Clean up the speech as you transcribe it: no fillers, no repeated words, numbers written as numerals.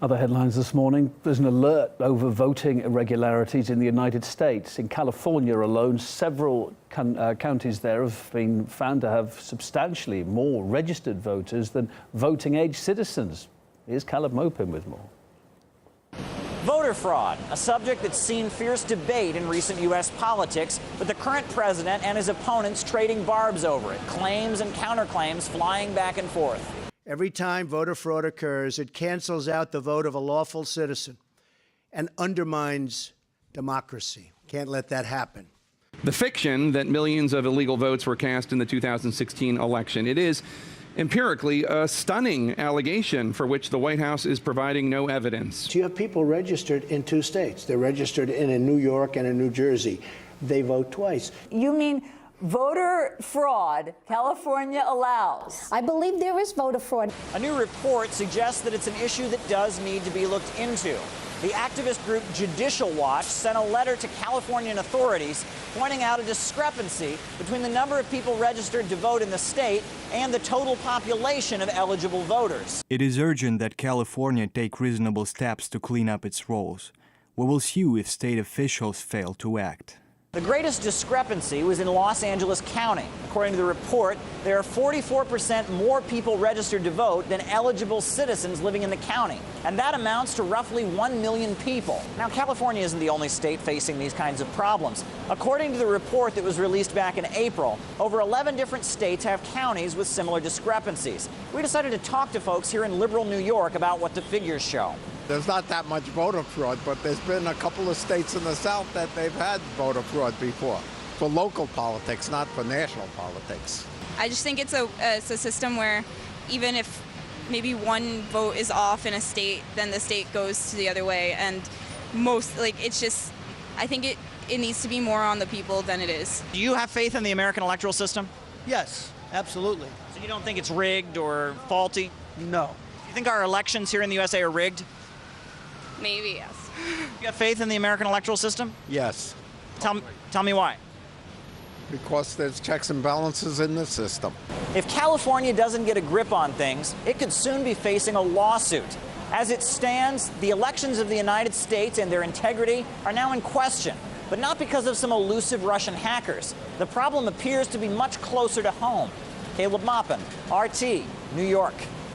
Other headlines this morning, there's an alert over voting irregularities in the United States. In California alone, several counties there have been found to have substantially more registered voters than voting-age citizens. Here's Caleb Maupin with more. Voter fraud, a subject that's seen fierce debate in recent U.S. politics, with the current president and his opponents trading barbs over it, claims and counterclaims flying back and forth. Every time voter fraud occurs, it cancels out the vote of a lawful citizen and undermines democracy. Can't let that happen. The fiction that millions of illegal votes were cast in the 2016 election. It is empirically a stunning allegation for which the White House is providing no evidence. You have people registered in 2 states. They're registered in New York and in New Jersey. They vote twice. You mean voter fraud California allows? I believe there is voter fraud. A new report suggests that it's an issue that does need to be looked into. The activist group Judicial Watch sent a letter to Californian authorities pointing out a discrepancy between the number of people registered to vote in the state and the total population of eligible voters. It is urgent that California take reasonable steps to clean up its rolls. We will sue if state officials fail to act. The greatest discrepancy was in Los Angeles County. According to the report, there are 44% more people registered to vote than eligible citizens living in the county, and that amounts to roughly 1 million people. Now, California isn't the only state facing these kinds of problems. According to the report that was released back in April, over 11 different states have counties with similar discrepancies. We decided to talk to folks here in liberal New York about what the figures show. There's not that much voter fraud, but there's been a couple of states in the South that they've had voter fraud before, for local politics, not for national politics. I just think it's a system where even if maybe one vote is off in a state, then the state goes to the other way. And it's just, I think it needs to be more on the people than it is. Do you have faith in the American electoral system? Yes, absolutely. So you don't think it's rigged or faulty? No. Do you think our elections here in the USA are rigged? Maybe, yes. You have faith in the American electoral system? Yes. Tell me why. Because there's checks and balances in the system. If California doesn't get a grip on things, it could soon be facing a lawsuit. As it stands, the elections of the United States and their integrity are now in question, but not because of some elusive Russian hackers. The problem appears to be much closer to home. Caleb Maupin, RT, New York.